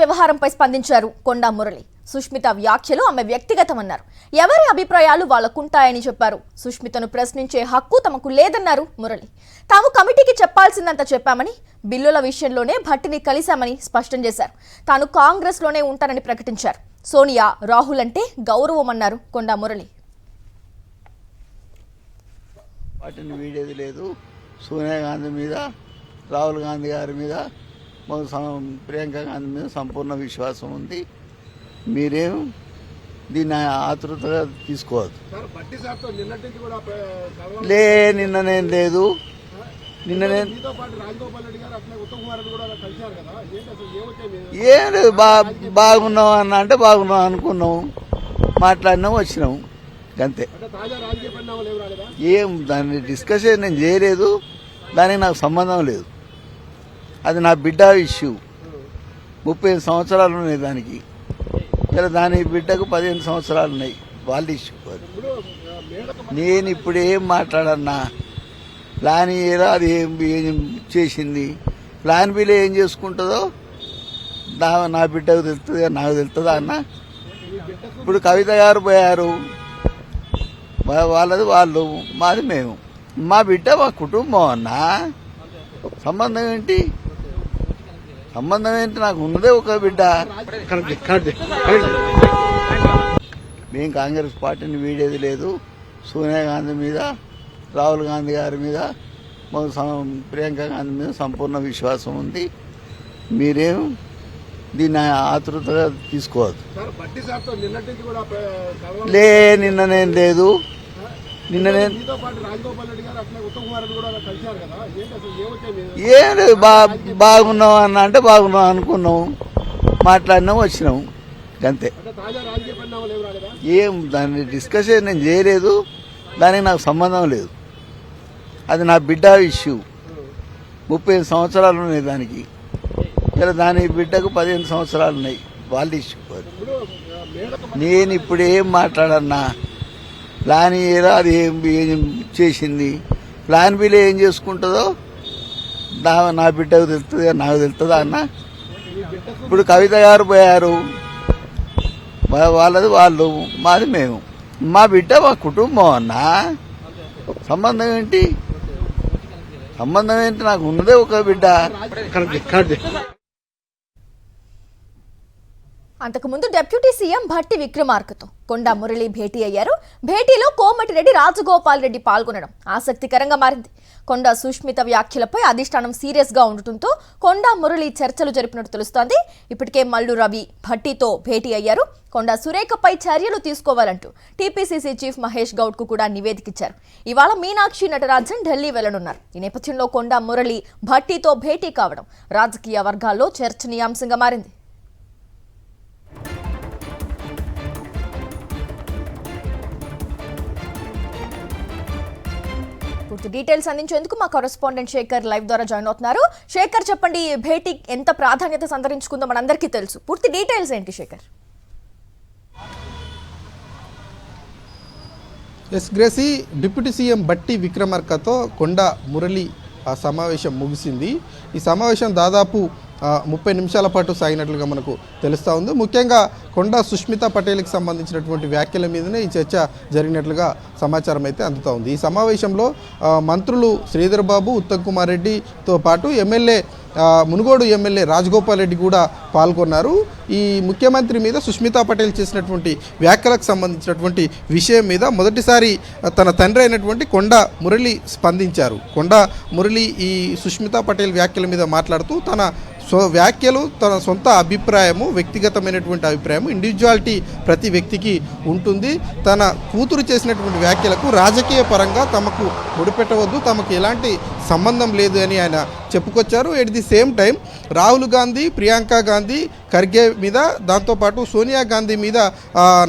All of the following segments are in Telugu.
వ్యవహారంపై స్పందించారు కొండా మురళి. సుష్మిత వ్యాఖ్యలు ఆమె వ్యక్తిగతమన్నారు. ఎవరి అభిప్రాయాలు వాళ్ళకుంటాయని చెప్పారు. సుష్మితను ప్రశ్నించే హక్కు తమకు లేదన్నారు మురళి. తాము కమిటీకి చెప్పాల్సిందంత చెప్పామని, బిల్లుల విషయంలోనే భట్టిని కలిశామని స్పష్టం చేశారు. తాను కాంగ్రెస్ లోనే ఉంటానని ప్రకటించారు. సోనియా, రాహుల్ అంటే గౌరవమన్నారు కొండా మురళి. వాటిని వీడేది లేదు. సోనియా గాంధీ మీద, రాహుల్ గాంధీ గారి మీద, ప్రియాంక గాంధీ మీద సంపూర్ణ విశ్వాసం ఉంది. మీరేం దీన్ని ఆతృతగా తీసుకోవద్దు. నిన్ననేం లేదు. ఏం లేదు. బాగున్నావు అన్న అంటే బాగున్నావు అనుకున్నాం, మాట్లాడినాం, వచ్చినాం, అంతే. ఏం దాన్ని డిస్కషన్ నేను చేయలేదు. దానికి నాకు సంబంధం లేదు. అది నా బిడ్డ ఇష్యూ. 30 సంవత్సరాలు ఉన్నాయి దానికి. దాని బిడ్డకు 15 సంవత్సరాలు ఉన్నాయి. వాళ్ళ ఇష్యూ. నేను ఇప్పుడు ఏం మాట్లాడన్నా, ప్లాన్ ఏదో అది ఏం చేసింది, ప్లాన్ బిలో ఏం చేసుకుంటుందో నా బిడ్డకు తెలుస్తుంది, నాకు తెలుస్తుందా అన్న. ఇప్పుడు కవిత గారు పోయారు, వాళ్ళది వాళ్ళు, మాది మేము. మా బిడ్డ మా కుటుంబం అన్నా. సంబంధం ఏంటి? సంబంధం ఏంటి? నాకు ఉన్నదే ఒక బిడ్డ. మేము కాంగ్రెస్ పార్టీని వీడేది లేదు. సోనియా గాంధీ మీద, రాహుల్ గాంధీ గారి మీద, ప్రియాంక గాంధీ మీద సంపూర్ణ విశ్వాసం ఉంది. మీరేం దీన్ని ఆతృతగా తీసుకోవద్దు. నిన్ననేం లేదు. ఏం లేదు. బాగున్నావు అన్న అంటే బాగున్నావు అనుకున్నాం, మాట్లాడినాం, వచ్చినాం, అంతే. ఏం దాన్ని డిస్కషన్ నేను చేయలేదు. దానికి నాకు సంబంధం లేదు. అది నా బిడ్డ ఇష్యూ. 30 సంవత్సరాలు ఉన్నాయి దానికి. దాని బిడ్డకు 15 సంవత్సరాలు ఉన్నాయి. వాళ్ళ ఇష్యూ. నేను ఇప్పుడు ఏం మాట్లాడన్నా, ప్లాన్ ఏదో అది ఏం చేసింది, ప్లాన్ బిలో ఏం చేసుకుంటుందో నా బిడ్డకు తెలుస్తుంది, నాకు తెలుస్తుందా అన్న. ఇప్పుడు కవిత గారు పోయారు, వాళ్ళది వాళ్ళు, మాది మేము. మా బిడ్డ మా కుటుంబం అన్నా. సంబంధం ఏంటి? సంబంధం ఏంటి? నాకు ఉన్నదే ఒక బిడ్డ. అంతకుముందు డిప్యూటీ సీఎం భట్టి విక్రమార్కతో కొండా మురళి భేటీ అయ్యారు. భేటీలో కోమటిరెడ్డి రాజగోపాల్ రెడ్డి పాల్గొనడం ఆసక్తికరంగా మారింది. కొండా సుష్మిత వ్యాఖ్యలపై అధిష్టానం సీరియస్ గా ఉండటంతో కొండా మురళి చర్చలు జరిపినట్టు తెలుస్తోంది. ఇప్పటికే మల్లు రవి భట్టితో భేటీ అయ్యారు. కొండా సురేఖపై చర్యలు తీసుకోవాలంటూ టీపీసీసీ చీఫ్ మహేష్ గౌడ్ కు కూడా నివేదిక ఇచ్చారు. ఇవాళ మీనాక్షి నటరాజన్ ఢిల్లీ వెళ్లనున్నారు. ఈ నేపథ్యంలో కొండా మురళి భట్టితో భేటీ కావడం రాజకీయ వర్గాల్లో చర్చనీయాంశంగా మారింది. పూర్తి డీటెయిల్స్ అందించేందుకు మా కరెస్పాండెంట్ శేఖర్ లైవ్ ద్వారా జాయిన్ అవుతున్నారు. శేఖర్, చెప్పండి, ఈ భేటీ ఎంత ప్రాధాన్యత సంతరించుకుందో మనందరికీ తెలుసు. పూర్తి డీటెయిల్స్ ఏంటి Shekhar? Yes Gracy, deputy CM Bhatti విక్రమార్కతో కొండా మురళి సమావేశం ముగిసింది. ఈ సమావేశం దాదాపు 30 నిమిషాల పాటు సాగినట్లుగా మనకు తెలుస్తూ ఉంది. ముఖ్యంగా కొండా సుష్మిత పటేల్కి సంబంధించినటువంటి వ్యాఖ్యల మీదనే ఈ చర్చ జరిగినట్లుగా సమాచారం అయితే అందుతూ ఉంది. ఈ సమావేశంలో మంత్రులు శ్రీధర్ బాబు, ఉత్తమ్ కుమార్ రెడ్డితో పాటు మునుగోడు ఎమ్మెల్యే రాజగోపాల్ రెడ్డి కూడా పాల్గొన్నారు. ఈ ముఖ్యమంత్రి మీద సుష్మితా పటేల్ చేసినటువంటి వ్యాఖ్యలకు సంబంధించినటువంటి విషయం మీద మొదటిసారి తన తండ్రి అయినటువంటి కొండా మురళి స్పందించారు. కొండా మురళి ఈ సుష్మితా పటేల్ వ్యాఖ్యల మీద మాట్లాడుతూ తన వ్యాఖ్యలు తన సొంత అభిప్రాయము, వ్యక్తిగతమైనటువంటి అభిప్రాయము, ఇండివిజువాలిటీ ప్రతి వ్యక్తికి ఉంటుంది. తన కూతురు చేసినటువంటి వ్యాఖ్యలకు రాజకీయ పరంగా తమకు ముడిపెట్టవద్దు, తమకు ఎలాంటి సంబంధం లేదు అని ఆయన చెప్పుకొచ్చారు. At the same time Rahul Gandhi, Priyanka Gandhi, Kharge మీద, దాంతోపాటు సోనియా గాంధీ మీద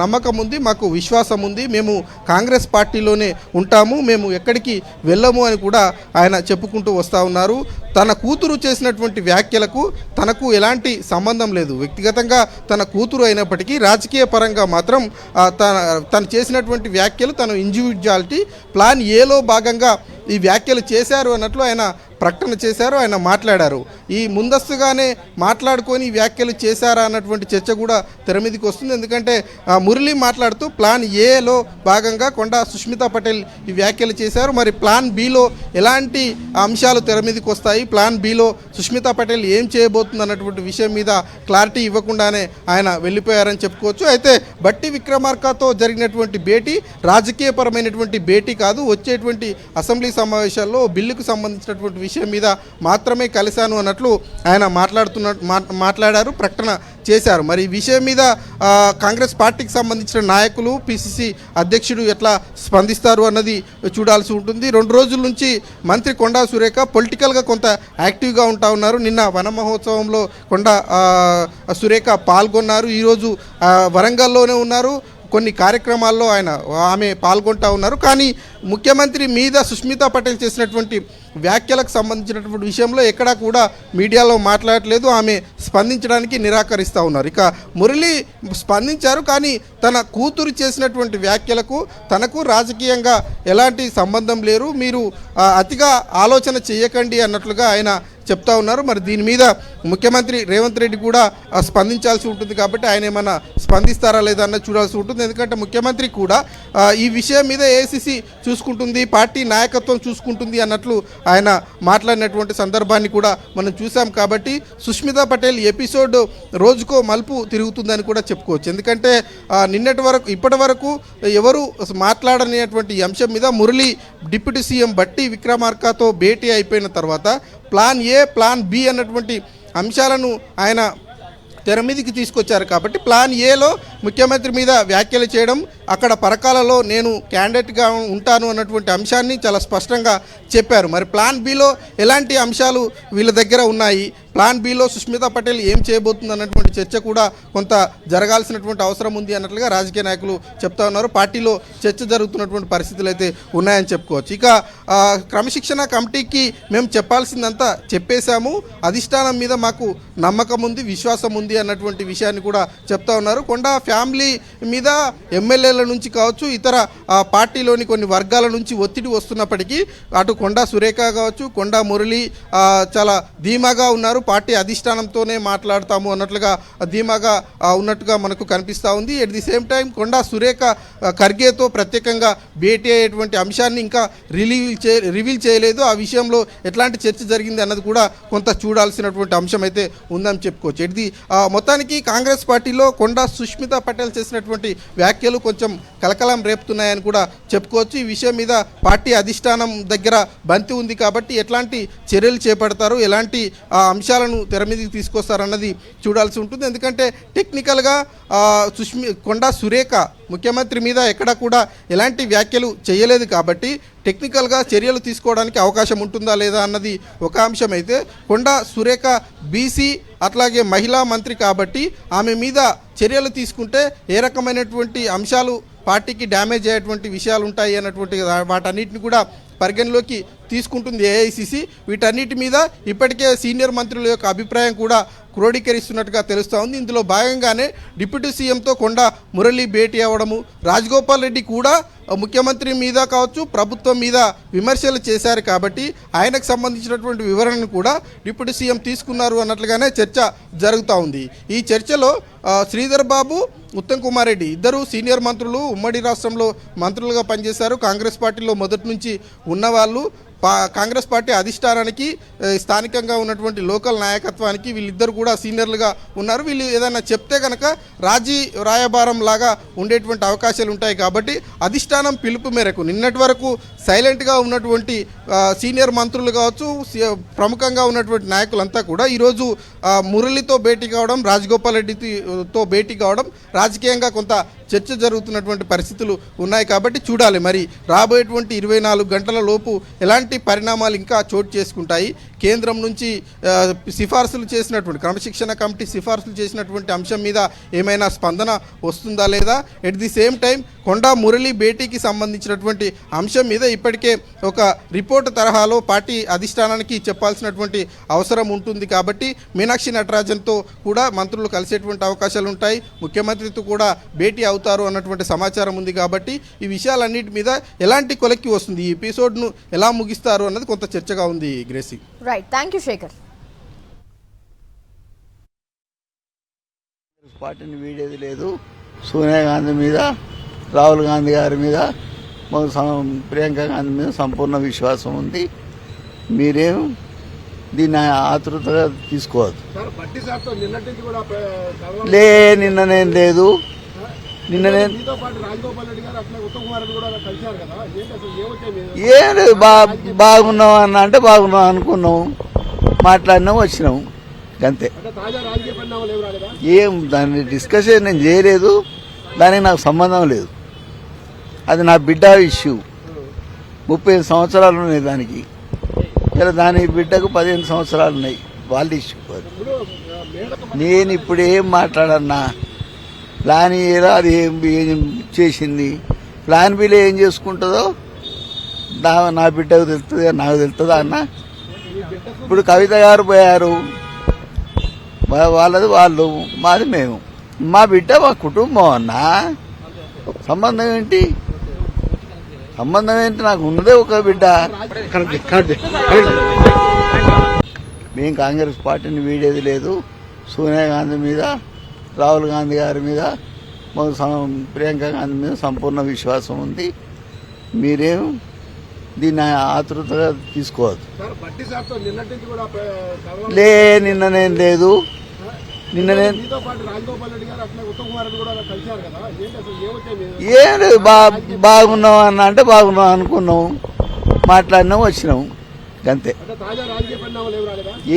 నమ్మకం ఉంది, మాకు విశ్వాసం ఉంది, మేము కాంగ్రెస్ పార్టీలోనే ఉంటాము, మేము ఎక్కడికి వెళ్ళము అని కూడా ఆయన చెప్పుకుంటూ వస్తూ ఉన్నారు. తన కూతురు చేసినటువంటి వ్యాఖ్యలకు తనకు ఎలాంటి సంబంధం లేదు. వ్యక్తిగతంగా తన కూతురు అయినప్పటికీ రాజకీయ పరంగా మాత్రం తను చేసినటువంటి వ్యాఖ్యలు, తన ఇండివిజువాలిటీ ప్లాన్ ఏలో భాగంగా ఈ వ్యాఖ్యలు చేశారు అన్నట్లు ఆయన ప్రకటన చేశారు, ఆయన మాట్లాడారు. ఈ ముందస్తుగానే మాట్లాడుకొని వ్యాఖ్యలు చేశారా అన్నటువంటి చర్చ కూడా తెర మీదకి వస్తుంది. ఎందుకంటే మురళి మాట్లాడుతూ ప్లాన్ ఏలో భాగంగా కొండా సుష్మితా పటేల్ ఈ వ్యాఖ్యలు చేశారు. మరి ప్లాన్ బిలో ఎలాంటి అంశాలు తెర మీదకి వస్తాయి, ప్లాన్ బిలో సుష్మితా పటేల్ ఏం చేయబోతుంది అన్నటువంటి విషయం మీద క్లారిటీ ఇవ్వకుండానే ఆయన వెళ్ళిపోయారని చెప్పుకోవచ్చు. అయితే బట్టి విక్రమార్కతో జరిగినటువంటి భేటీ రాజకీయపరమైనటువంటి భేటీ కాదు. వచ్చేటువంటి అసెంబ్లీ సమావేశాల్లో బిల్లుకు సంబంధించినటువంటి విషయం మీద మాత్రమే కలిశాను అన్నట్లు ఆయన మాట్లాడారు, ప్రకటన చేశారు. మరి ఈ విషయం మీద కాంగ్రెస్ పార్టీకి సంబంధించిన నాయకులు, పిసిసి అధ్యక్షుడు ఎట్లా స్పందిస్తారు అన్నది చూడాల్సి ఉంటుంది. 2 రోజుల నుంచి మంత్రి కొండా సురేఖ పొలిటికల్గా కొంత యాక్టివ్గా ఉంటా ఉన్నారు. నిన్న వన మహోత్సవంలో కొండా సురేఖ పాల్గొన్నారు. ఈరోజు వరంగల్లోనే ఉన్నారు. కొన్ని కార్యక్రమాల్లో ఆమె పాల్గొంటూ ఉన్నారు. కానీ ముఖ్యమంత్రి మీద సుష్మితా పటేల్ చేసినటువంటి వ్యాఖ్యలకు సంబంధించినటువంటి విషయంలో ఎక్కడా కూడా మీడియాలో మాట్లాడట్లేదు. ఆమె స్పందించడానికి నిరాకరిస్తూ ఉన్నారు. ఇక మురళి స్పందించారు, కానీ తన కూతురు చేసినటువంటి వ్యాఖ్యలకు తనకు రాజకీయంగా ఎలాంటి సంబంధం లేరు, మీరు అతిగా ఆలోచన చేయకండి అన్నట్లుగా ఆయన చెప్తా ఉన్నారు. మరి దీని మీద ముఖ్యమంత్రి రేవంత్ రెడ్డి కూడా స్పందించాల్సి ఉంటుంది. కాబట్టి ఆయన ఏమన్నా స్పందిస్తారా లేదా అన్నది చూడాల్సి ఉంటుంది. ఎందుకంటే ముఖ్యమంత్రి కూడా ఈ విషయం మీద ఏఐసిసి చూసుకుంటుంది, పార్టీ నాయకత్వం చూసుకుంటుంది అన్నట్లు ఆయన మాట్లాడినటువంటి సందర్భాన్ని కూడా మనం చూసాం. కాబట్టి సుష్మితా పటేల్ ఎపిసోడ్ రోజుకో మలుపు తిరుగుతుందని కూడా చెప్పుకోవచ్చు. ఎందుకంటే ఇప్పటి వరకు ఎవరు మాట్లాడనేటువంటి అంశం మీద మురళి డిప్యూటీ సీఎం బట్టి విక్రమార్కతో భేటీ అయిపోయిన తర్వాత ప్లాన్ ఏ, ప్లాన్ బి అన్నటువంటి అంశాలను ఆయన తెర మీదకి తీసుకొచ్చారు. కాబట్టి ప్లాన్ ఏలో ముఖ్యమంత్రి మీద వ్యాఖ్యలు చేయడం, అక్కడ పరకాలలో నేను క్యాండిడేట్గా ఉంటాను అన్నటువంటి అంశాన్ని చాలా స్పష్టంగా చెప్పారు. మరి ప్లాన్ బిలో ఎలాంటి అంశాలు వీళ్ళ దగ్గర ఉన్నాయి, ప్లాన్ బిలో సుష్మితా పటేల్ ఏం చేయబోతుంది అన్నటువంటి చర్చ కూడా కొంత జరగాల్సినటువంటి అవసరం ఉంది అన్నట్లుగా రాజకీయ నాయకులు చెప్తా ఉన్నారు. పార్టీలో చర్చ జరుగుతున్నటువంటి పరిస్థితులు అయితే ఉన్నాయని చెప్పుకోవచ్చు. ఇక క్రమశిక్షణ కమిటీకి మేము చెప్పాల్సిందంతా చెప్పేశాము, అధిష్టానం మీద మాకు నమ్మకం ఉంది, విశ్వాసం ఉంది అన్నటువంటి విషయాన్ని కూడా చెప్తా ఉన్నారు. కొండా ఫ్యామిలీ మీద ఎమ్మెల్యేల నుంచి కావచ్చు, ఇతర పార్టీలోని కొన్ని వర్గాల నుంచి ఒత్తిడి వస్తున్నప్పటికీ అటు కొండా సురేఖ కావచ్చు, కొండా మురళి చాలా ధీమాగా ఉన్నారు. పార్టీ అధిష్టానంతోనే మాట్లాడతాము అన్నట్లుగా ధీమాగా ఉన్నట్టుగా మనకు కనిపిస్తూ ఉంది. At the same time Konda Surekha ఖర్గేతో ప్రత్యేకంగా భేటీ అయ్యేటువంటి అంశాన్ని ఇంకా రివీల్ చేయలేదు. ఆ విషయంలో ఎట్లాంటి చర్చ జరిగింది అన్నది కూడా కొంత చూడాల్సినటువంటి అంశం అయితే ఉందని చెప్పుకోవచ్చు. ఇది మొత్తానికి కాంగ్రెస్ పార్టీలో కొండా సుష్మితా పటేల్ చేసినటువంటి వ్యాఖ్యలు కొంచెం కలకలం రేపుతున్నాయని కూడా చెప్పుకోవచ్చు. ఈ విషయం మీద పార్టీ అధిష్టానం దగ్గర బంతి ఉంది. కాబట్టి ఎట్లాంటి చర్యలు చేపడతారు, ఎలాంటి అంశాలను తెర మీదకి తీసుకొస్తారన్నది చూడాల్సి ఉంటుంది. ఎందుకంటే టెక్నికల్గా కొండా సురేఖ ముఖ్యమంత్రి మీద ఎక్కడ కూడా ఎలాంటి వ్యాఖ్యలు చేయలేదు. కాబట్టి టెక్నికల్గా చర్యలు తీసుకోవడానికి అవకాశం ఉంటుందా లేదా అన్నది ఒక అంశం అయితే, కొండా సురేఖ బీసీ అట్లాగే మహిళా మంత్రి కాబట్టి ఆమె మీద చర్యలు తీసుకుంటే ఏ రకమైనటువంటి అంశాలు పార్టీకి డ్యామేజ్ అయ్యేటువంటి విషయాలు ఉంటాయి అన్నటువంటి వాటన్నిటిని కూడా పరిగణలోకి తీసుకుంటుంది ఏఐసిసి. వీటన్నిటి మీద ఇప్పటికే సీనియర్ మంత్రుల యొక్క అభిప్రాయం కూడా క్రోడీకరిస్తున్నట్టుగా తెలుస్తూ ఉంది. ఇందులో భాగంగానే డిప్యూటీ సీఎంతో కొండా మురళి భేటీ అవ్వడము, రాజగోపాల్ రెడ్డి కూడా ముఖ్యమంత్రి మీద కావచ్చు, ప్రభుత్వం మీద విమర్శలు చేశారు. కాబట్టి ఆయనకు సంబంధించినటువంటి వివరణను కూడా డిప్యూటీ సీఎం తీసుకున్నారు అన్నట్లుగానే చర్చ జరుగుతూ ఉంది. ఈ చర్చలో శ్రీధర్ బాబు, ఉత్తమ్ కుమార్ రెడ్డి ఇద్దరు సీనియర్ మంత్రులు, ఉమ్మడి రాష్ట్రంలో మంత్రులుగా పనిచేశారు. కాంగ్రెస్ పార్టీలో మొదటి నుంచి ఉన్నవాళ్ళు. కాంగ్రెస్ పార్టీ అధిష్టానానికి, స్థానికంగా ఉన్నటువంటి లోకల్ నాయకత్వానికి వీళ్ళిద్దరు కూడా సీనియర్లుగా ఉన్నారు. వీళ్ళు ఏదైనా చెప్తే కనుక రాయబారం లాగా ఉండేటువంటి అవకాశాలు ఉంటాయి. కాబట్టి అధిష్టానం పిలుపు మేరకు నిన్నటి వరకు సైలెంట్గా ఉన్నటువంటి సీనియర్ మంత్రులు కావచ్చు, ప్రముఖంగా ఉన్నటువంటి నాయకులంతా కూడా ఈరోజు మురళితో భేటీ కావడం, రాజగోపాల్ రెడ్డితో భేటీ కావడం, రాజకీయంగా కొంత చర్చ జరుగుతున్నటువంటి పరిస్థితులు ఉన్నాయి. కాబట్టి చూడాలి మరి రాబోయేటువంటి 24 గంటల లోపు ఎలాంటి పరిణామాలు ఇంకా చోటు చేసుకుంటాయి. కేంద్రం నుంచి సిఫార్సులు చేసినటువంటి క్రమశిక్షణ కమిటీ సిఫార్సులు చేసినటువంటి అంశం మీద ఏమైనా స్పందన వస్తుందా లేదా? ఎట్ ది సేమ్ టైం కొండా మురళి భేటీకి సంబంధించినటువంటి అంశం మీద ఇప్పటికే ఒక రిపోర్టు తరహాలో పార్టీ అధిష్టానానికి చెప్పాల్సినటువంటి అవసరం ఉంటుంది కాబట్టి మీనాక్షి నటరాజన్తో కూడా మంత్రులు కలిసేటువంటి అవకాశాలు ఉంటాయి, ముఖ్యమంత్రితో కూడా భేటీ అవుతారు అన్నటువంటి సమాచారం ఉంది కాబట్టి ఈ విషయాలన్నిటి మీద ఎలాంటి కొలక్కి వస్తుంది, ఈ ఎపిసోడ్ను ఎలా ముగిస్తారు అన్నది కొంత చర్చగా ఉంది Gracie. Right, thank you Shekhar. పార్టీని వీడేది లేదు. సోనియా గాంధీ మీద, రాహుల్ గాంధీ గారి మీద, ప్రియాంక గాంధీ మీద సంపూర్ణ విశ్వాసం ఉంది. మీరేం దీన్ని ఆతృతగా తీసుకోవద్దు. నిన్ననేం లేదు. ఏం లేదు, బాగున్నాం అన్న అంటే బాగున్నాం అనుకున్నాం, మాట్లాడినాం, వచ్చినాం అంతే. ఏం దాన్ని డిస్కషన్ నేను చేయలేదు, దానికి నాకు సంబంధం లేదు. అది నా బిడ్డ ఇష్యూ. 30 సంవత్సరాలు ఉన్నాయి దానికి, ఇలా దాని బిడ్డకు 15 సంవత్సరాలు ఉన్నాయి, వాళ్ళ ఇష్యూ. నేను ఇప్పుడు ఏం మాట్లాడన్నా, ప్లాన్ ఏరా అది ఏం చేసింది, ప్లాన్ బిలో ఏం చేసుకుంటుందో నా బిడ్డకు తెలుస్తుంది, నాకు తెలుస్తుందా అన్న. ఇప్పుడు కవిత గారు పోయారు, వాళ్ళది వాళ్ళు, మాది మేము. మా బిడ్డ మా కుటుంబం అన్నా. సంబంధం ఏంటి? నాకు ఉన్నదే ఒక బిడ్డ. మేము కాంగ్రెస్ పార్టీని వీడేది లేదు. సోనియా గాంధీ మీద, రాహుల్ గాంధీ గారి మీద, ప్రియాంక గాంధీ మీద సంపూర్ణ విశ్వాసం ఉంది. మీరేం దీన్ని ఆతృతగా తీసుకోవద్దు. నిన్ననేం లేదు. ఏం లేదు, బాగున్నాం అన్న అంటే బాగున్నాం అనుకున్నాం, మాట్లాడినాం, వచ్చినాం అంతే.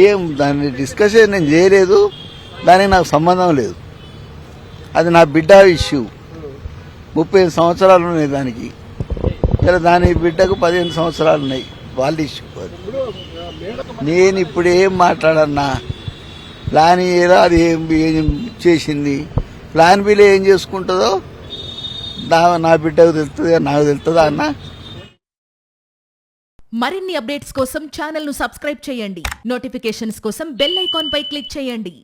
ఏం దాన్ని డిస్కషన్ నేను చేయలేదు, దానికి నాకు సంబంధం లేదు. అది నా బిడ్డ ఇష్యూ. 30 సంవత్సరాలు ఉన్నాయి దానికి, ఇలా దాని బిడ్డకు 15 సంవత్సరాలు ఉన్నాయి, వాళ్ళ ఇష్యూ. నేను ఇప్పుడు ఏం మాట్లాడన్నా, ప్లాన్ ఏరా అది ఏం చేసింది, ప్లాన్ బిలో ఏం చేసుకుంటుందో నా బిడ్డకు తెలుస్తుంది, నాకు తెలుస్తుందా అన్న. మరిన్ని అప్డేట్స్ కోసం ఛానల్ ను సబ్స్క్రైబ్ చేయండి. నోటిఫికేషన్స్ కోసం బెల్ ఐకాన్ పై క్లిక్ చేయండి.